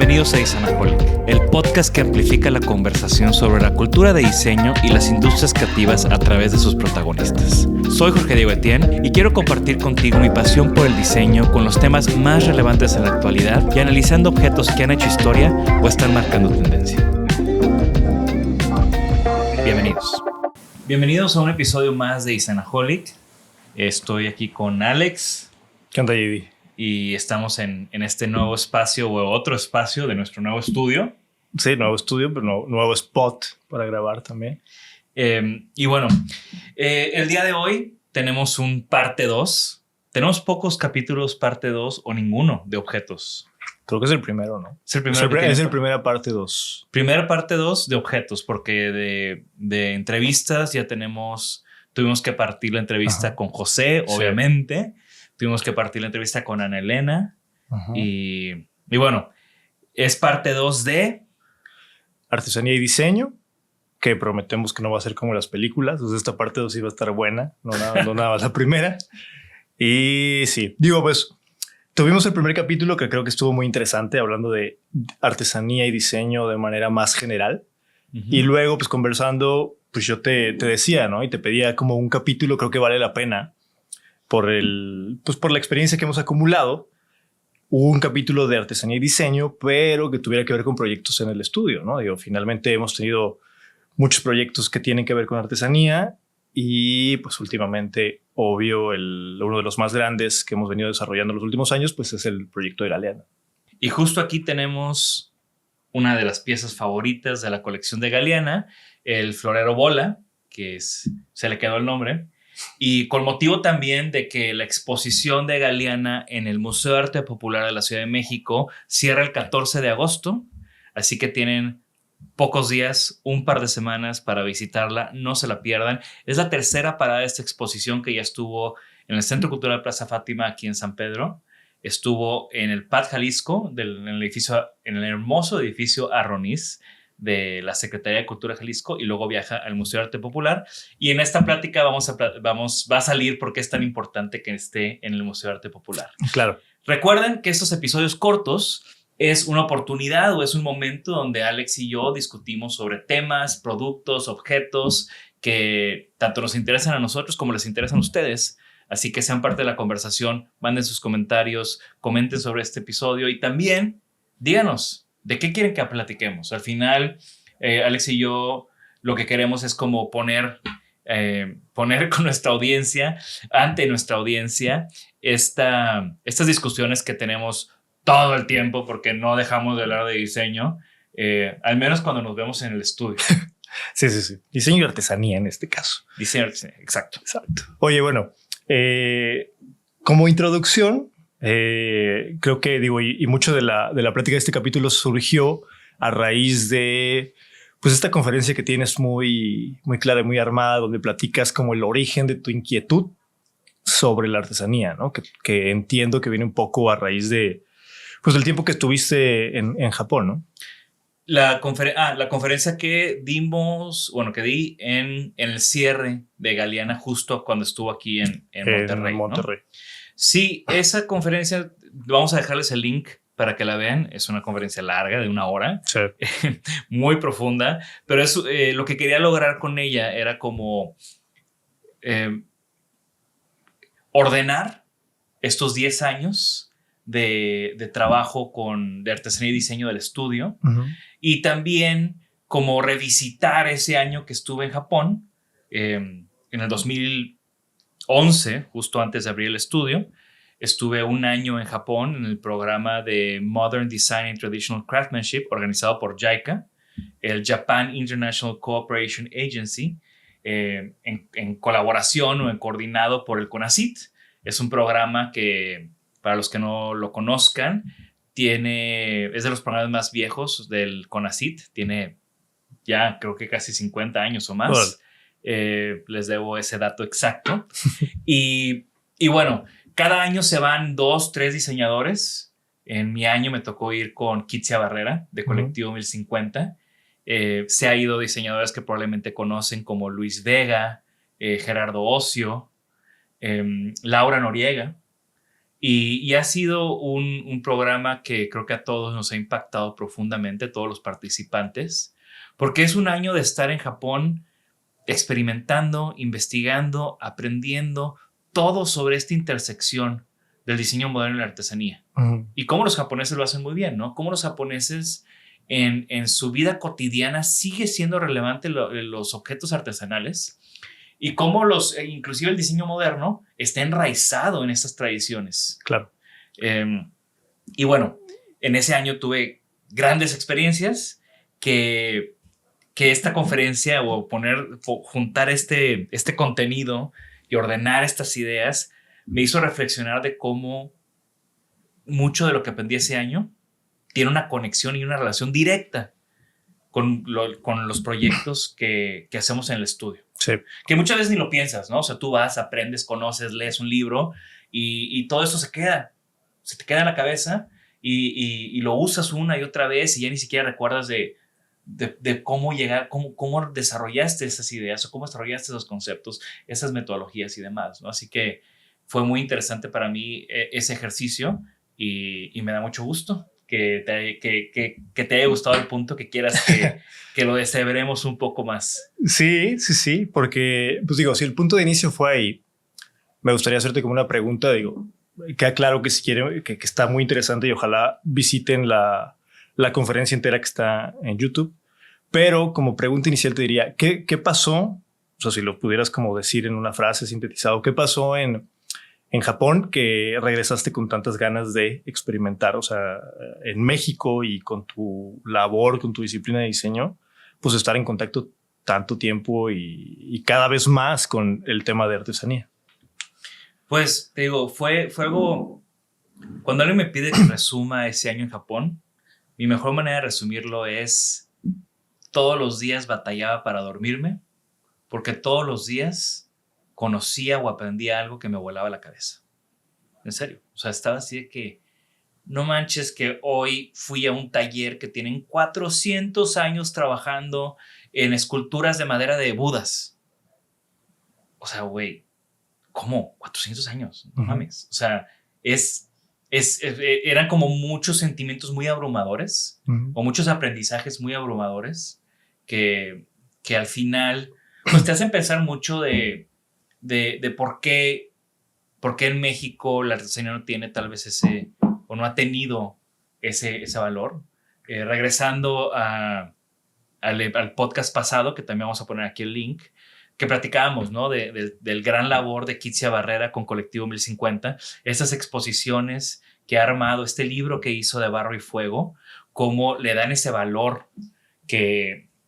Bienvenidos a Design-aholic, el podcast que amplifica la conversación sobre la cultura de diseño y las industrias creativas a través de sus protagonistas. Soy Jorge Diego Etienne y quiero compartir contigo mi pasión por el diseño con los temas más relevantes en la actualidad y analizando objetos que han hecho historia o están marcando tendencia. Bienvenidos. Bienvenidos a un episodio más de Design-aholic. Estoy aquí con Alex. ¿Qué onda, JD? Y estamos en este nuevo espacio o otro espacio de nuestro nuevo estudio. Sí, nuevo estudio, pero nuevo spot para grabar también. Y bueno, el día de hoy tenemos un parte 2. Tenemos pocos capítulos parte 2 o ninguno de objetos. Creo que es el primero, ¿no? Es el primero. Es el primera parte 2. Primera parte 2 de objetos, porque de entrevistas ya tuvimos que partir la entrevista con José, obviamente. Sí. Tuvimos que partir la entrevista con Ana Elena. Y bueno, es parte 2 de artesanía y diseño, que prometemos que no va a ser como las películas. Entonces esta parte 2 sí va a estar buena, no nada más la primera. Y sí, pues tuvimos el primer capítulo que creo que estuvo muy interesante, hablando de artesanía y diseño de manera más general. Y luego, pues conversando, pues yo te decía, ¿no? Y te pedía como un capítulo, creo que vale la pena, por la experiencia que hemos acumulado, un capítulo de artesanía y diseño, pero que tuviera que ver con proyectos en el estudio, ¿no? Finalmente hemos tenido muchos proyectos que tienen que ver con artesanía y pues últimamente, obvio, uno de los más grandes que hemos venido desarrollando en los últimos años, pues es el proyecto de Galeana. Y justo aquí tenemos una de las piezas favoritas de la colección de Galeana, el florero bola, se le quedó el nombre. Y con motivo también de que la exposición de Galeana en el Museo de Arte Popular de la Ciudad de México cierra el 14 de agosto, así que tienen pocos días, un par de semanas para visitarla, no se la pierdan. Es la tercera parada de esta exposición que ya estuvo en el Centro Cultural Plaza Fátima aquí en San Pedro, estuvo en el PAD Jalisco, en el hermoso edificio Arroniz de la Secretaría de Cultura de Jalisco, y luego viaja al Museo de Arte Popular. Y en esta plática va a salir por qué es tan importante que esté en el Museo de Arte Popular. Claro. Recuerden que estos episodios cortos es una oportunidad o es un momento donde Alex y yo discutimos sobre temas, productos, objetos que tanto nos interesan a nosotros como les interesan a ustedes. Así que sean parte de la conversación, manden sus comentarios, comenten sobre este episodio y también díganos ¿de qué quieren que platiquemos? Al final, Alex y yo lo que queremos es como poner con nuestra audiencia, ante nuestra audiencia, estas discusiones que tenemos todo el tiempo porque no dejamos de hablar de diseño, al menos cuando nos vemos en el estudio. Sí. Diseño y artesanía en este caso. Diseño y artesanía, exacto. Oye, bueno, como introducción, creo que y mucho de la plática de este capítulo surgió a raíz de pues esta conferencia que tienes muy clara y muy armada, donde platicas como el origen de tu inquietud sobre la artesanía, ¿no? Que entiendo que viene un poco a raíz de pues del tiempo que estuviste en Japón, ¿no? La conferencia que di en el cierre de Galeana justo cuando estuvo aquí en Monterrey. ¿No? Sí, esa conferencia, vamos a dejarles el link para que la vean. Es una conferencia larga de 1 hora, sí. Muy profunda, pero lo que quería lograr con ella era como ordenar estos 10 años de trabajo de artesanía y diseño del estudio, y también como revisitar ese año que estuve en Japón, en el 2011, justo antes de abrir el estudio. Estuve 1 año en Japón en el programa de Modern Design and Traditional Craftsmanship organizado por JICA, el Japan International Cooperation Agency, en colaboración o en coordinado por el CONACYT. Es un programa que, para los que no lo conozcan, es de los programas más viejos del CONACYT. Tiene ya creo que casi 50 años o más. Les debo ese dato exacto. Y bueno, cada año se van 2, 3 diseñadores. En mi año me tocó ir con Kitsia Barrera, de Colectivo 1050. Se ha ido diseñadores que probablemente conocen como Luis Vega, Gerardo Ocio, Laura Noriega. Y ha sido un programa que creo que a todos nos ha impactado profundamente, todos los participantes, porque es un año de estar en Japón experimentando, investigando, aprendiendo todo sobre esta intersección del diseño moderno y la artesanía. Y cómo los japoneses lo hacen muy bien, ¿no? Cómo los japoneses en su vida cotidiana sigue siendo relevante los objetos artesanales y cómo inclusive el diseño moderno está enraizado en estas tradiciones. Claro. Y bueno, en ese año tuve grandes experiencias que esta conferencia o juntar este contenido y ordenar estas ideas me hizo reflexionar de cómo mucho de lo que aprendí ese año tiene una conexión y una relación directa con los proyectos que hacemos en el estudio. Sí. Que muchas veces ni lo piensas, ¿no? O sea, tú vas, aprendes, conoces, lees un libro y todo eso se te queda en la cabeza y lo usas una y otra vez y ya ni siquiera recuerdas de cómo llegar, cómo desarrollaste esas ideas o cómo desarrollaste esos conceptos, esas metodologías y demás, ¿no? Así que fue muy interesante para mí ese ejercicio y me da mucho gusto que te haya gustado al punto que quieras que lo deshebremos un poco más. Sí, porque, pues digo, si el punto de inicio fue ahí, me gustaría hacerte como una pregunta, digo, queda claro que si quieren, que está muy interesante y ojalá visiten la conferencia entera que está en YouTube, pero como pregunta inicial te diría, ¿qué pasó? O sea, si lo pudieras como decir en una frase sintetizado, ¿qué pasó en Japón que regresaste con tantas ganas de experimentar? O sea, en México y con tu labor, con tu disciplina de diseño, pues estar en contacto tanto tiempo y cada vez más con el tema de artesanía. Pues te digo, fue algo, cuando alguien me pide que resuma ese año en Japón, mi mejor manera de resumirlo es todos los días batallaba para dormirme porque todos los días conocía o aprendía algo que me volaba la cabeza. En serio. O sea, estaba así de que no manches que hoy fui a un taller que tienen 400 años trabajando en esculturas de madera de Budas. O sea, güey, ¿cómo? 400 años. No mames. O sea, eran como muchos sentimientos muy abrumadores o muchos aprendizajes muy abrumadores que al final pues te hacen pensar mucho de por qué en México la artesanía no tiene tal vez o no ha tenido ese valor. Regresando al podcast pasado, que también vamos a poner aquí el link, que platicábamos, ¿no? Del gran labor de Kitsia Barrera con Colectivo 1050, esas exposiciones que ha armado, este libro que hizo de Barro y Fuego, cómo le dan ese valor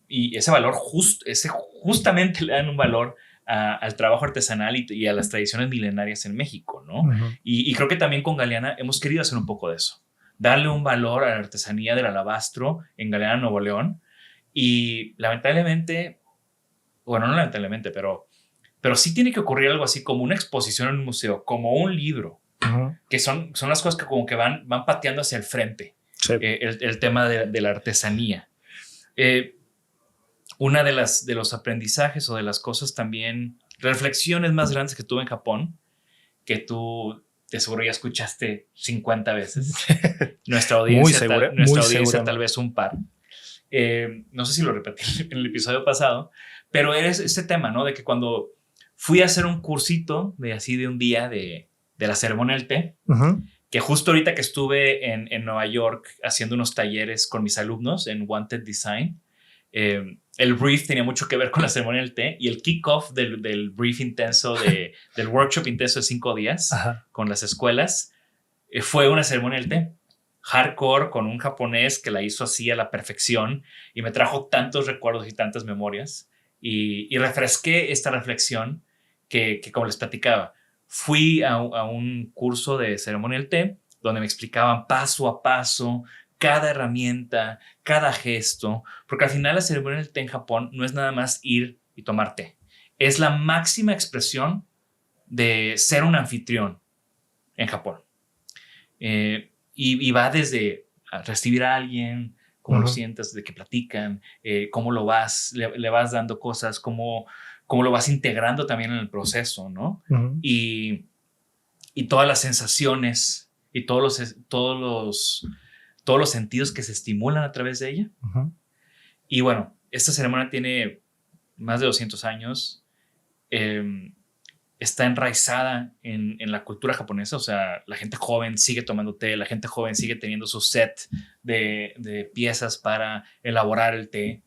y ese valor justamente le dan un valor al trabajo artesanal y a las tradiciones milenarias en México, ¿no? Y creo que también con Galeana hemos querido hacer un poco de eso, darle un valor a la artesanía del alabastro en Galeana, Nuevo León, y lamentablemente, bueno, no lamentablemente, pero sí tiene que ocurrir algo así como una exposición en un museo, como un libro, que son las cosas que como que van pateando hacia el frente, sí. El tema de la artesanía. Una de los aprendizajes o de las cosas también, reflexiones más grandes que tuve en Japón, que tú de seguro ya escuchaste 50 veces. Nuestra audiencia, tal vez un par. No sé si lo repetí en el episodio pasado, pero es este tema, ¿no? De que cuando fui a hacer un cursito de un día de la ceremonia del té, que justo ahorita que estuve en Nueva York haciendo unos talleres con mis alumnos en Wanted Design, el brief tenía mucho que ver con la ceremonia del té y el kickoff del brief intenso, del workshop intenso de 5 días con las escuelas, fue una ceremonia del té hardcore con un japonés que la hizo así a la perfección y me trajo tantos recuerdos y tantas memorias y refresqué esta reflexión que como les platicaba, fui a un curso de ceremonia del té donde me explicaban paso a paso cada herramienta, cada gesto, porque al final la ceremonia del té en Japón no es nada más ir y tomar té, es la máxima expresión de ser un anfitrión en Japón. Y va desde recibir a alguien, cómo lo sientas, de que platican, cómo lo le vas dando cosas, cómo lo vas integrando también en el proceso, ¿no? Y y todas las sensaciones y todos los sentidos que se estimulan a través de ella. Ujú. Y bueno, esta ceremonia tiene más de 200 años. Está enraizada en la cultura japonesa. O sea, la gente joven sigue tomando té, la gente joven sigue teniendo su set de piezas para elaborar el té.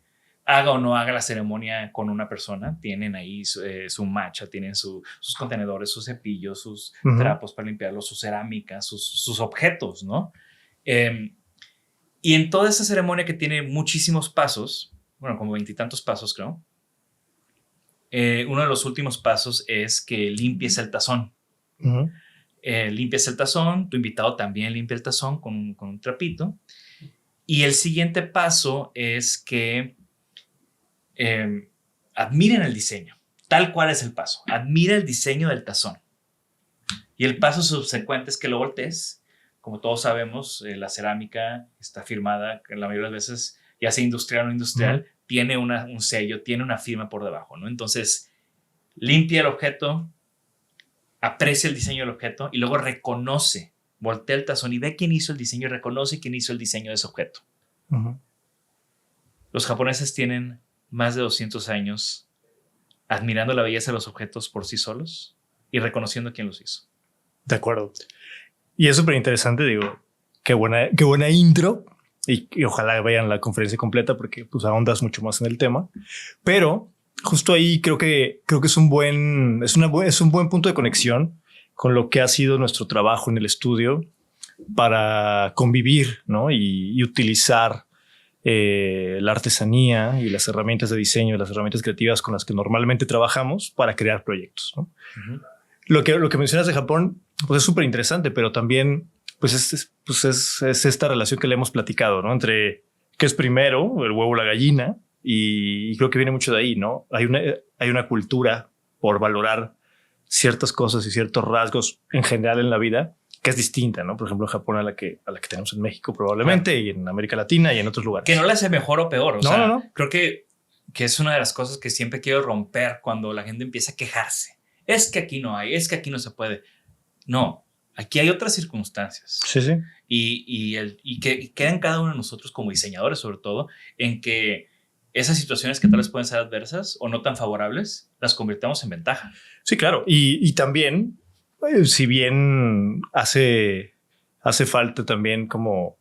Haga o no haga la ceremonia con una persona, tienen ahí su matcha, tienen sus contenedores, sus cepillos, sus trapos para limpiarlos, su cerámica, sus objetos, ¿no? Y en toda esta ceremonia que tiene muchísimos pasos, bueno, como 20 y tantos pasos, creo, uno de los últimos pasos es que limpies el tazón. Uh-huh. Limpias el tazón, tu invitado también limpia el tazón con un trapito. Y el siguiente paso es que admiren el diseño, tal cual es el paso. Admira el diseño del tazón. Y el paso subsecuente es que lo voltees. Como todos sabemos, la cerámica está firmada, que la mayoría de las veces, ya sea industrial o no industrial, tiene un sello, tiene una firma por debajo, ¿no? Entonces, limpia el objeto, aprecia el diseño del objeto y luego reconoce, voltea el tazón y ve quién hizo el diseño y reconoce quién hizo el diseño de ese objeto. Uh-huh. Los japoneses tienen más de 200 años admirando la belleza de los objetos por sí solos y reconociendo quién los hizo. De acuerdo. Y es súper interesante, digo, qué buena intro y ojalá vean la conferencia completa porque pues ahondas mucho más en el tema. Pero justo ahí creo que es un buen punto de conexión con lo que ha sido nuestro trabajo en el estudio para convivir, ¿no? y utilizar la artesanía y las herramientas de diseño, las herramientas creativas con las que normalmente trabajamos para crear proyectos, ¿no? Uh-huh. Lo que mencionas de Japón, pues es súper interesante, pero también pues es esta relación que le hemos platicado, ¿no? Entre qué es primero, el huevo o la gallina, y creo que viene mucho de ahí, ¿no? Hay una cultura por valorar ciertas cosas y ciertos rasgos en general en la vida que es distinta, ¿no? Por ejemplo, en Japón a la que tenemos en México probablemente, claro, y en América Latina y en otros lugares. Que no le hace mejor o peor. No. Creo que es una de las cosas que siempre quiero romper cuando la gente empieza a quejarse. Es que aquí no hay, es que aquí no se puede. No, aquí hay otras circunstancias. Sí. Y que queda en cada uno de nosotros como diseñadores, sobre todo, en que esas situaciones que tal vez pueden ser adversas o no tan favorables, las convirtamos en ventaja. Sí, claro. Y también, si bien hace falta también como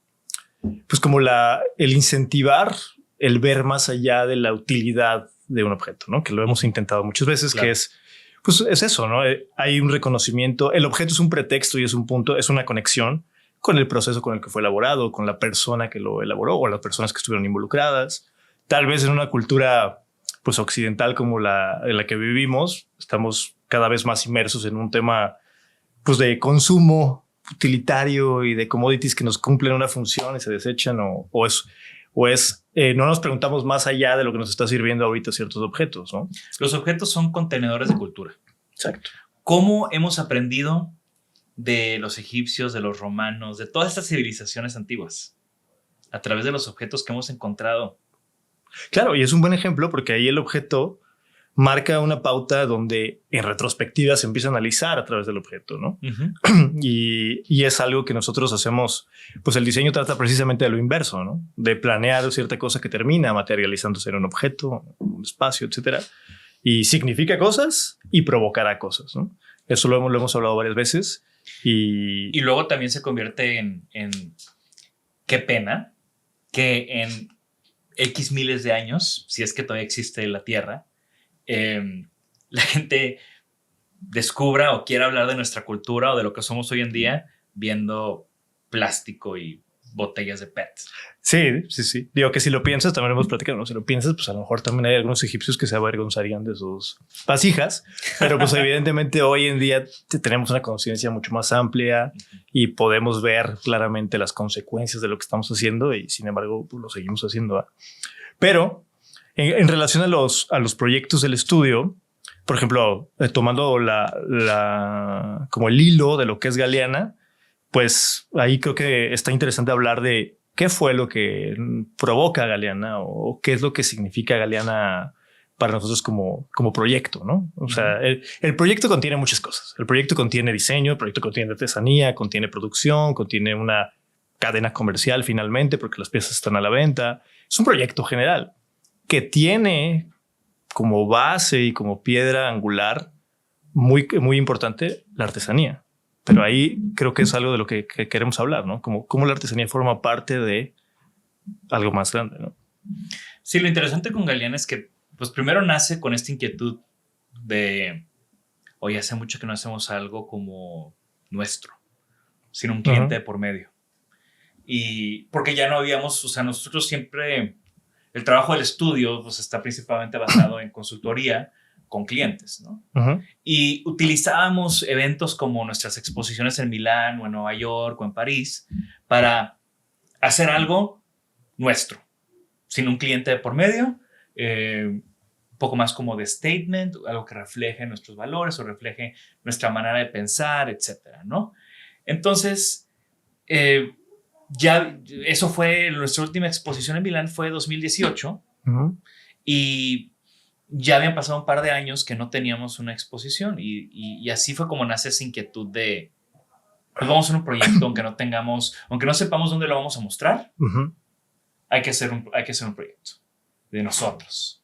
el incentivar el ver más allá de la utilidad de un objeto, ¿no? Que lo hemos intentado muchas veces, claro, que es eso, ¿no? Hay un reconocimiento. El objeto es un pretexto y es un punto, es una conexión con el proceso con el que fue elaborado, con la persona que lo elaboró o las personas que estuvieron involucradas. Tal vez en una cultura pues occidental como en la que vivimos, estamos cada vez más inmersos en un tema pues de consumo utilitario y de commodities que nos cumplen una función y se desechan o no nos preguntamos más allá de lo que nos está sirviendo ahorita ciertos objetos, ¿no? Los objetos son contenedores de cultura. Exacto. ¿Cómo hemos aprendido de los egipcios, de los romanos, de todas estas civilizaciones antiguas? A través de los objetos que hemos encontrado. Claro, y es un buen ejemplo porque ahí el objeto marca una pauta donde en retrospectiva se empieza a analizar a través del objeto, ¿no? Uh-huh. Y es algo que nosotros hacemos, pues el diseño trata precisamente de lo inverso, ¿no? De planear cierta cosa que termina materializándose en un objeto, un espacio, etcétera. Y significa cosas y provocará cosas, ¿no? Eso lo hemos hablado varias veces. Y luego también se convierte en qué pena que en X miles de años, si es que todavía existe la Tierra, la gente descubra o quiera hablar de nuestra cultura o de lo que somos hoy en día viendo plástico y botellas de PET. Sí. Digo que si lo piensas, también hemos platicado, ¿no? Si lo piensas, pues a lo mejor también hay algunos egipcios que se avergonzarían de sus vasijas, pero pues evidentemente hoy en día tenemos una conciencia mucho más amplia y podemos ver claramente las consecuencias de lo que estamos haciendo y sin embargo pues, lo seguimos haciendo, ¿eh? Pero en relación a los proyectos del estudio, por ejemplo, tomando como el hilo de lo que es Galeana, pues ahí creo que está interesante hablar de qué fue lo que provoca Galeana o qué es lo que significa Galeana para nosotros como proyecto, ¿no? O sea, el proyecto contiene muchas cosas. El proyecto contiene diseño, el proyecto contiene artesanía, contiene producción, contiene una cadena comercial finalmente porque las piezas están a la venta. Es un proyecto general que tiene como base y como piedra angular muy, muy importante la artesanía. Pero ahí creo que es algo de lo que queremos hablar, ¿no? Como la artesanía forma parte de algo más grande, ¿no? Sí, lo interesante con Galeana es que, pues primero nace con esta inquietud de, oye, hace mucho que no hacemos algo como nuestro, sin un cliente de por medio. Y porque ya no habíamos, o sea, nosotros siempre, el trabajo del estudio pues está principalmente basado en consultoría con clientes, ¿no? Y utilizábamos eventos como nuestras exposiciones en Milán o en Nueva York o en París para hacer algo nuestro, sin un cliente de por medio, un poco más como de statement, algo que refleje nuestros valores o refleje nuestra manera de pensar, etcétera, ¿no? Entonces, ya eso fue nuestra última exposición en Milán, fue 2018 y ya habían pasado un par de años que no teníamos una exposición y así fue como nace esa inquietud de pues vamos a hacer un proyecto aunque no tengamos, aunque no sepamos dónde lo vamos a mostrar, hay que hacer un proyecto de nosotros.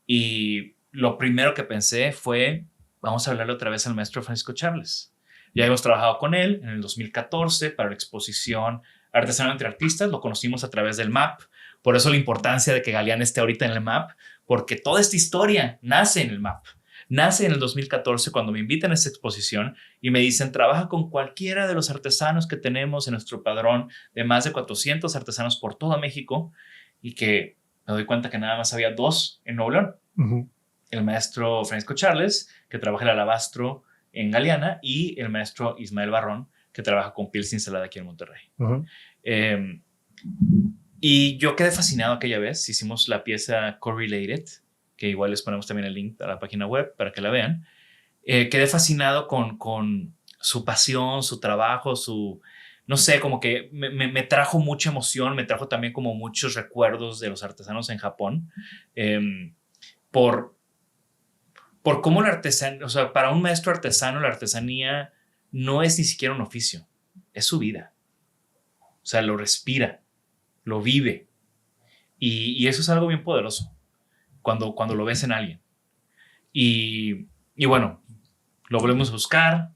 Y lo primero que pensé fue, vamos a hablarle otra vez al maestro Francisco Charles. Ya hemos trabajado con él en el 2014 para la exposición Artesano entre Artistas, lo conocimos a través del MAP, por eso la importancia de que Galeana esté ahorita en el MAP, porque toda esta historia nace en el MAP. Nace en el 2014 cuando me invitan a esta exposición y me dicen, trabaja con cualquiera de los artesanos que tenemos en nuestro padrón de más de 400 artesanos por todo México y que me doy cuenta que nada más había 2 en Nuevo León. El maestro Francisco Charles, que trabaja el alabastro en Galeana, y el maestro Ismael Barrón, que trabaja con piel cincelada aquí en Monterrey. Y yo quedé fascinado aquella vez. Hicimos la pieza Correlated, que igual les ponemos también el link a la página web para que la vean. Quedé fascinado con su pasión, su trabajo, no sé, como que me trajo mucha emoción, me trajo también como muchos recuerdos de los artesanos en Japón, por cómo la artesanía, o sea, para un maestro artesano la artesanía no es ni siquiera un oficio, es su vida. O sea, lo respira, lo vive. Y eso es algo bien poderoso cuando lo ves en alguien. Y bueno, lo volvemos a buscar.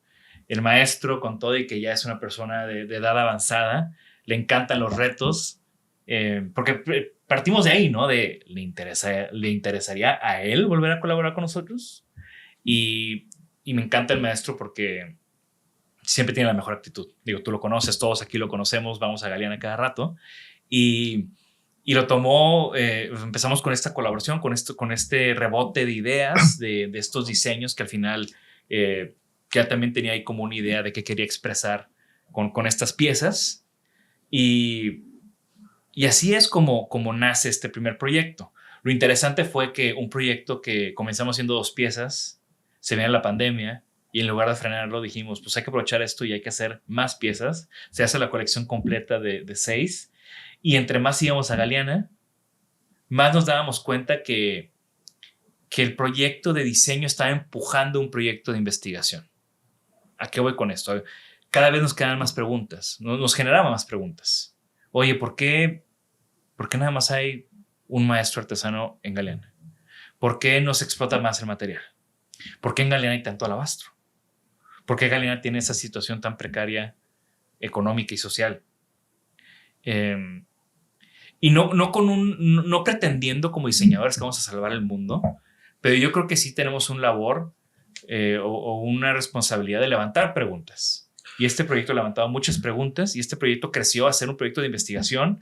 El maestro, con todo y que ya es una persona de edad avanzada, le encantan los retos, porque partimos de ahí, ¿no? ¿Le interesaría a él volver a colaborar con nosotros? Y me encanta el maestro porque siempre tiene la mejor actitud. Digo, tú lo conoces, todos aquí lo conocemos, vamos a Galeana cada rato. Y lo tomó, empezamos con esta colaboración, con este rebote de ideas, de estos diseños que al final ya también tenía ahí como una idea de qué quería expresar con estas piezas. Y así es como nace este primer proyecto. Lo interesante fue que un proyecto que comenzamos haciendo 2 piezas, se viene la pandemia y en lugar de frenarlo dijimos, pues hay que aprovechar esto y hay que hacer más piezas. Se hace la colección completa de 6 y entre más íbamos a Galeana, más nos dábamos cuenta que el proyecto de diseño estaba empujando un proyecto de investigación. ¿A qué voy con esto? Cada vez nos quedan más preguntas, nos generaba más preguntas. Oye, ¿por qué nada más hay un maestro artesano en Galeana? ¿Por qué no se explota más el material? ¿Por qué en Galeana hay tanto alabastro? ¿Por qué Galeana tiene esa situación tan precaria económica y social? Y no pretendiendo como diseñadores que vamos a salvar el mundo, pero yo creo que sí tenemos un labor o una responsabilidad de levantar preguntas. Y este proyecto ha levantado muchas preguntas y este proyecto creció a ser un proyecto de investigación.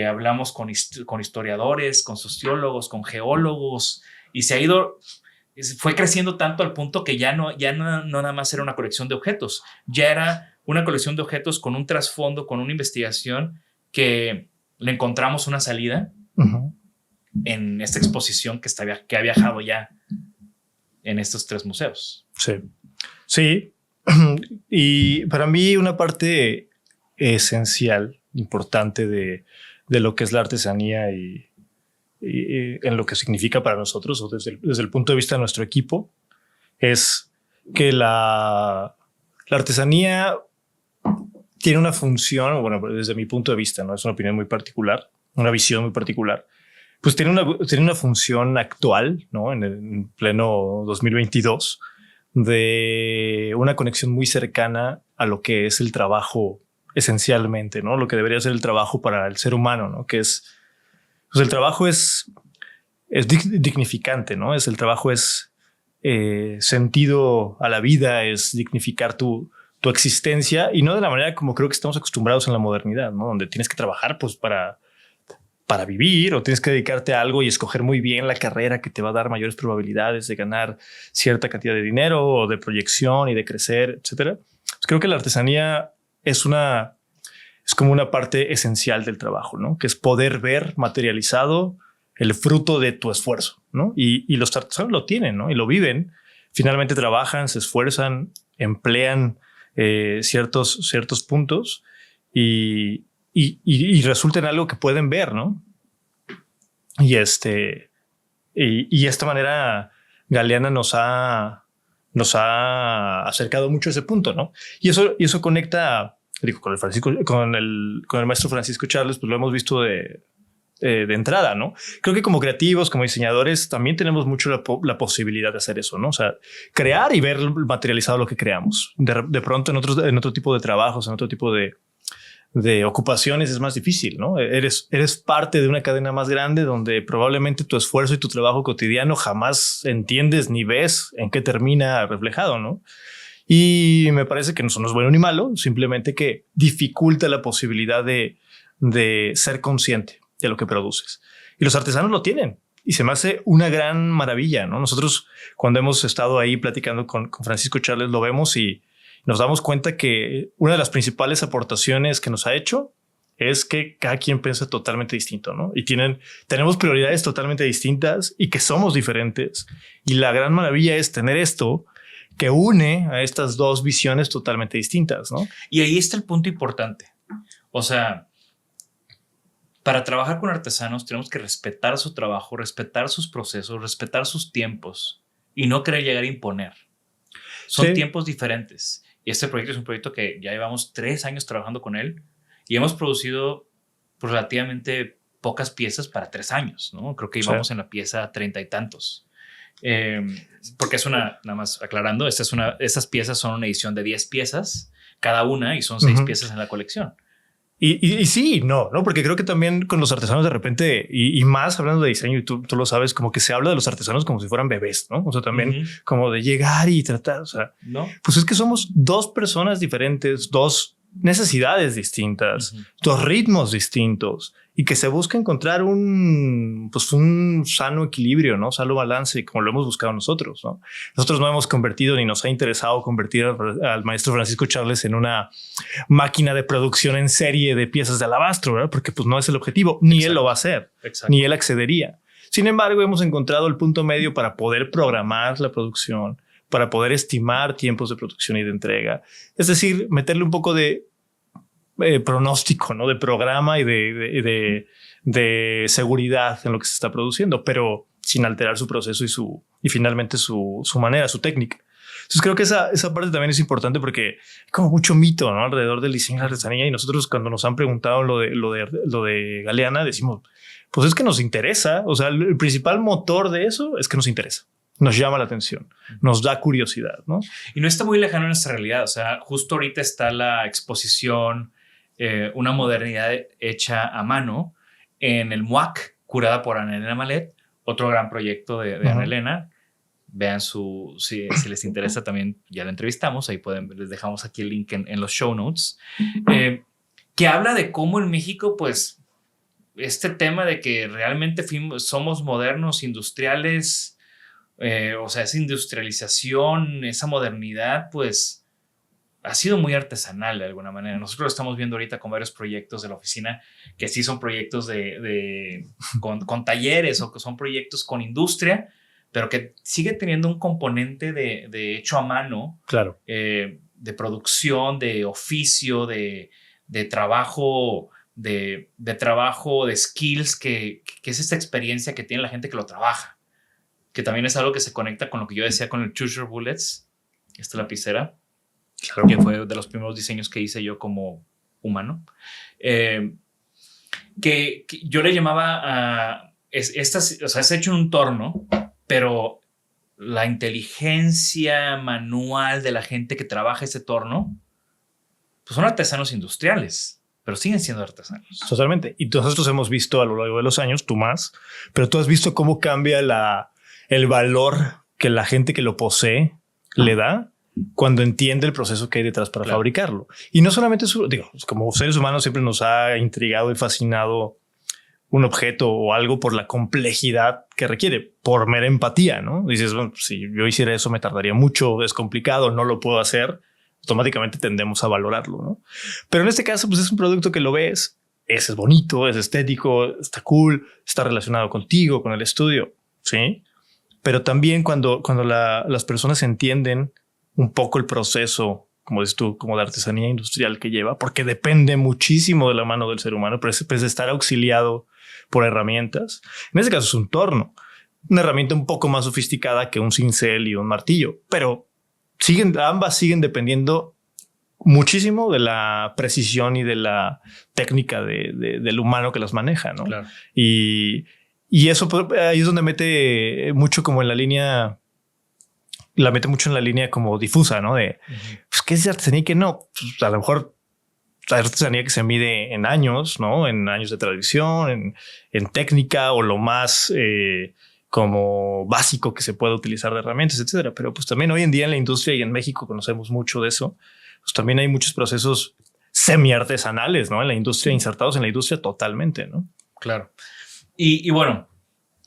Hablamos con historiadores, con sociólogos, con geólogos y fue creciendo tanto al punto que ya no nada más era una colección de objetos, ya era una colección de objetos con un trasfondo, con una investigación que le encontramos una salida en esta exposición que ha viajado ya en estos 3 museos. Sí. Y para mí una parte esencial, importante de lo que es la artesanía y en lo que significa para nosotros o desde el punto de vista de nuestro equipo es que la artesanía tiene una función, bueno, desde mi punto de vista, no es una opinión muy particular, una visión muy particular, pues tiene una función actual, ¿no? En pleno 2022, de una conexión muy cercana a lo que es el trabajo esencialmente, ¿no? Lo que debería ser el trabajo para el ser humano, ¿no? Que es, pues el trabajo es dignificante, ¿no? El trabajo es sentido a la vida, es dignificar tu existencia y no de la manera como creo que estamos acostumbrados en la modernidad, ¿no? Donde tienes que trabajar pues para vivir o tienes que dedicarte a algo y escoger muy bien la carrera que te va a dar mayores probabilidades de ganar cierta cantidad de dinero o de proyección y de crecer, etcétera. Pues creo que la artesanía es como una parte esencial del trabajo, ¿no? Que es poder ver materializado el fruto de tu esfuerzo, ¿no? Y los artesanos lo tienen, ¿no? Y lo viven. Finalmente trabajan, se esfuerzan, emplean ciertos puntos y resulta en algo que pueden ver, ¿no? Y esta manera Galeana nos ha acercado mucho a ese punto, ¿no? Y eso conecta, digo, con el maestro Francisco Charles, pues lo hemos visto de entrada, ¿no? Creo que como creativos, como diseñadores, también tenemos mucho la posibilidad de hacer eso, ¿no? O sea, crear y ver materializado lo que creamos. De pronto en otro tipo de trabajos, en otro tipo de ocupaciones es más difícil, ¿no? Eres parte de una cadena más grande donde probablemente tu esfuerzo y tu trabajo cotidiano jamás entiendes ni ves en qué termina reflejado, ¿no? Y me parece que no es bueno ni malo, simplemente que dificulta la posibilidad de ser consciente de lo que produces. Y los artesanos lo tienen. Y se me hace una gran maravilla, ¿no? Nosotros cuando hemos estado ahí platicando con Francisco Charles lo vemos y nos damos cuenta que una de las principales aportaciones que nos ha hecho es que cada quien piensa totalmente distinto, ¿no? Y tenemos prioridades totalmente distintas y que somos diferentes. Y la gran maravilla es tener esto que une a estas dos visiones totalmente distintas, ¿no? Y ahí está el punto importante. O sea, para trabajar con artesanos tenemos que respetar su trabajo, respetar sus procesos, respetar sus tiempos y no querer llegar a imponer. Son tiempos diferentes. Y este proyecto es un proyecto que ya llevamos 3 años trabajando con él y hemos producido pues, relativamente pocas piezas para 3 años, ¿no? Creo que íbamos en la pieza 30 y tantos. Porque nada más aclarando, estas piezas son una edición de 10 piezas cada una y son 6 piezas en la colección. Y sí, no, porque creo que también con los artesanos de repente, y más hablando de diseño, y tú lo sabes, como que se habla de los artesanos como si fueran bebés, ¿no? O sea, también como de llegar y tratar, o sea, ¿no? Pues es que somos 2 personas diferentes, 2 necesidades distintas, 2 ritmos distintos y que se busca encontrar un sano equilibrio, ¿no? Sano balance, como lo hemos buscado nosotros, ¿no? Nosotros no hemos convertido ni nos ha interesado convertir al maestro Francisco Charles en una máquina de producción en serie de piezas de alabastro, ¿verdad? Porque pues no es el objetivo, ni él lo va a hacer, ni él accedería. Sin embargo, hemos encontrado el punto medio para poder programar la producción, para poder estimar tiempos de producción y de entrega. Es decir, meterle un poco de pronóstico, ¿no? De programa y de seguridad en lo que se está produciendo, pero sin alterar su proceso y finalmente su manera, su técnica. Entonces creo que esa parte también es importante porque hay como mucho mito, ¿no? Alrededor del diseño y la artesanía, y nosotros cuando nos han preguntado lo de Galeana decimos, pues es que nos interesa. O sea, el principal motor de eso es que nos interesa. Nos llama la atención, nos da curiosidad, ¿no? Y no está muy lejano a nuestra realidad. O sea, justo ahorita está la exposición Una modernidad hecha a mano en el MUAC, curada por Ana Elena Malet, otro gran proyecto de Ana Elena. Vean si les interesa también, ya la entrevistamos, ahí les dejamos aquí el link en los show notes, que habla de cómo en México, pues, este tema de que realmente somos modernos, industriales, o sea, esa industrialización, esa modernidad, pues ha sido muy artesanal de alguna manera. Nosotros lo estamos viendo ahorita con varios proyectos de la oficina que sí son proyectos con talleres o que son proyectos con industria, pero que sigue teniendo un componente de hecho a mano, claro, de producción, de oficio, de trabajo de trabajo, de skills, que es esta experiencia que tiene la gente que lo trabaja, que también es algo que se conecta con lo que yo decía con el Choose Your Bullets, esta lapicera, claro, que fue de los primeros diseños que hice yo como humano, que yo le llamaba a... o sea, es hecho en un torno, pero la inteligencia manual de la gente que trabaja ese torno, pues son artesanos industriales, pero siguen siendo artesanos. Totalmente. Y nosotros hemos visto a lo largo de los años, tú más, pero tú has visto cómo cambia el valor que la gente que lo posee le da cuando entiende el proceso que hay detrás para fabricarlo. Y no solamente eso, digo, como seres humanos siempre nos ha intrigado y fascinado un objeto o algo por la complejidad que requiere, por mera empatía, ¿no? Dices, bueno, si yo hiciera eso me tardaría mucho, es complicado, no lo puedo hacer. Automáticamente tendemos a valorarlo, ¿no? Pero en este caso, pues es un producto que lo ves, es bonito, es estético, está cool, está relacionado contigo, con el estudio, ¿sí? Pero también cuando las personas entienden un poco el proceso, como dices tú, como de artesanía industrial que lleva, porque depende muchísimo de la mano del ser humano, pero es estar auxiliado por herramientas. En este caso es un torno, una herramienta un poco más sofisticada que un cincel y un martillo, pero ambas siguen dependiendo muchísimo de la precisión y de la técnica del humano que las maneja, ¿no? Claro. Y eso ahí es donde mete mucho como en la línea, como difusa, ¿no? De pues, ¿qué es artesanía y qué no? Pues, a lo mejor la artesanía que se mide en años, ¿no? En años de tradición, en técnica o lo más como básico que se puede utilizar de herramientas, etcétera. Pero pues también hoy en día en la industria y en México conocemos mucho de eso. Pues también hay muchos procesos semi-artesanales, ¿no? En la industria, insertados en la industria totalmente, ¿no? Claro. Y bueno,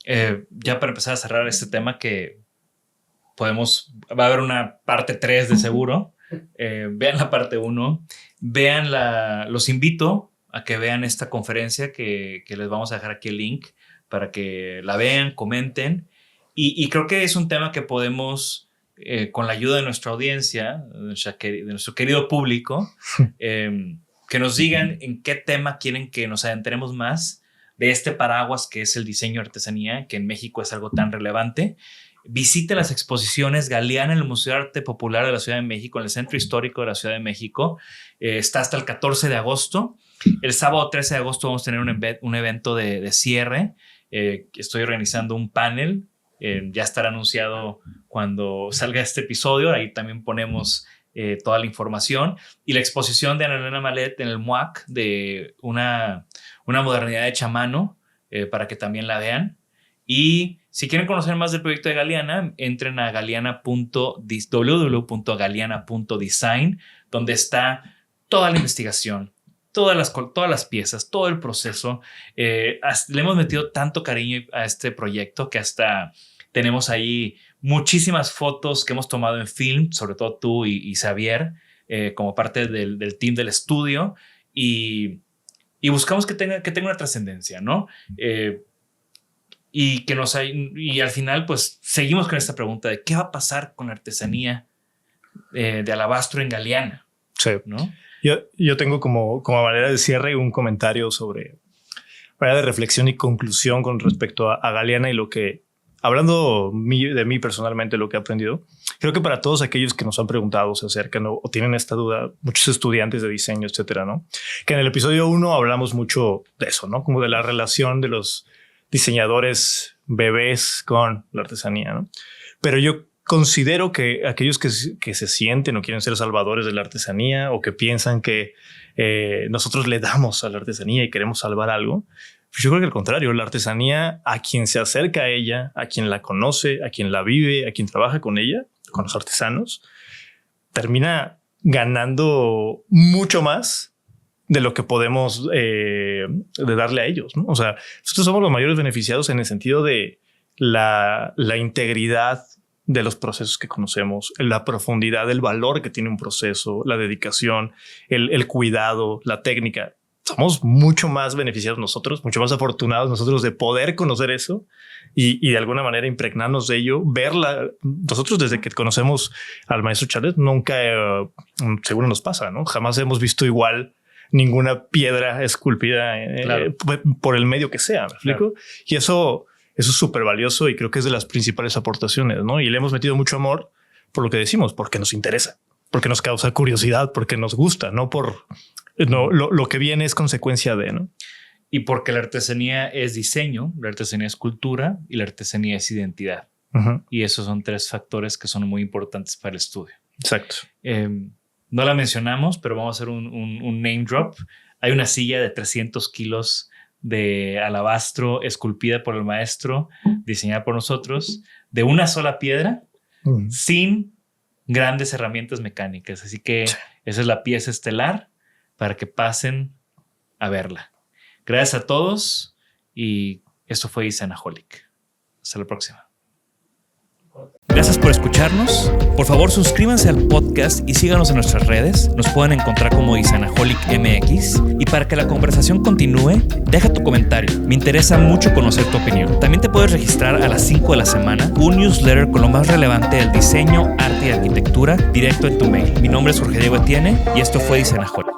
ya para empezar a cerrar este tema que va a haber una parte 3 de seguro. Vean la parte 1, los invito a que vean esta conferencia que les vamos a dejar aquí el link para que la vean, comenten y creo que es un tema que podemos, con la ayuda de nuestra audiencia, de nuestro querido público, que nos digan en qué tema quieren que nos adentremos más de este paraguas que es el diseño artesanía, que en México es algo tan relevante. Visite las exposiciones Galeana en el Museo de Arte Popular de la Ciudad de México, en el Centro Histórico de la Ciudad de México. Está hasta el 14 de agosto. El sábado 13 de agosto vamos a tener un evento de cierre. Estoy organizando un panel. Ya estará anunciado cuando salga este episodio. Ahí también ponemos toda la información. Y la exposición de Ana Elena Malet en el MUAC de una modernidad hecha a mano, para que también la vean. Y si quieren conocer más del proyecto de Galeana, entren a www.galeana.design, donde está toda la investigación, todas las piezas, todo el proceso. Le hemos metido tanto cariño a este proyecto que hasta tenemos ahí muchísimas fotos que hemos tomado en film, sobre todo tú y Xavier, como parte del team del estudio. Y buscamos que tenga una trascendencia, ¿no? Y al final pues seguimos con esta pregunta de qué va a pasar con la artesanía de alabastro en Galeana. Sí, ¿no? Yo tengo como manera de cierre un comentario sobre manera de reflexión y conclusión con respecto a Galeana y lo que, hablando de mí personalmente, lo que he aprendido. Creo que para todos aquellos que nos han preguntado, se acercan o tienen esta duda, muchos estudiantes de diseño, etcétera, ¿no? Que en el episodio 1 hablamos mucho de eso, ¿no? Como de la relación de los diseñadores bebés con la artesanía, ¿no? Pero yo considero que aquellos que se sienten o quieren ser salvadores de la artesanía o que piensan que nosotros le damos a la artesanía y queremos salvar algo, pues yo creo que al contrario, la artesanía, a quien se acerca a ella, a quien la conoce, a quien la vive, a quien trabaja con ella, con los artesanos, termina ganando mucho más de lo que podemos de darle a ellos, ¿no? O sea, nosotros somos los mayores beneficiados en el sentido de la integridad de los procesos que conocemos, la profundidad, el valor que tiene un proceso, la dedicación, el cuidado, la técnica. Somos mucho más beneficiados nosotros, mucho más afortunados nosotros de poder conocer eso y de alguna manera impregnarnos de ello, verla. Nosotros desde que conocemos al maestro Charlet nunca, seguro nos pasa, ¿no? Jamás hemos visto igual ninguna piedra esculpida Claro. por el medio que sea, ¿me explico? Claro. Y eso es súper valioso y creo que es de las principales aportaciones, ¿no? Y le hemos metido mucho amor por lo que decimos, porque nos interesa, porque nos causa curiosidad, porque nos gusta, no por lo que viene es consecuencia de, ¿no? Y porque la artesanía es diseño, la artesanía es cultura y la artesanía es identidad. Uh-huh. Y esos son 3 factores que son muy importantes para el estudio. Exacto. No la mencionamos, pero vamos a hacer un name drop. Hay una silla de 300 kilos de alabastro esculpida por el maestro, diseñada por nosotros, de una sola piedra, sin grandes herramientas mecánicas. Así que esa es la pieza estelar para que pasen a verla. Gracias a todos y esto fue Designaholic. Hasta la próxima. Gracias por escucharnos. Por favor, suscríbanse al podcast y síganos en nuestras redes. Nos pueden encontrar como Designaholic MX. Y para que la conversación continúe, deja tu comentario. Me interesa mucho conocer tu opinión. También te puedes registrar a las 5 de la semana un newsletter con lo más relevante del diseño, arte y arquitectura directo en tu mail. Mi nombre es Jorge Diego Etienne y esto fue Designaholic.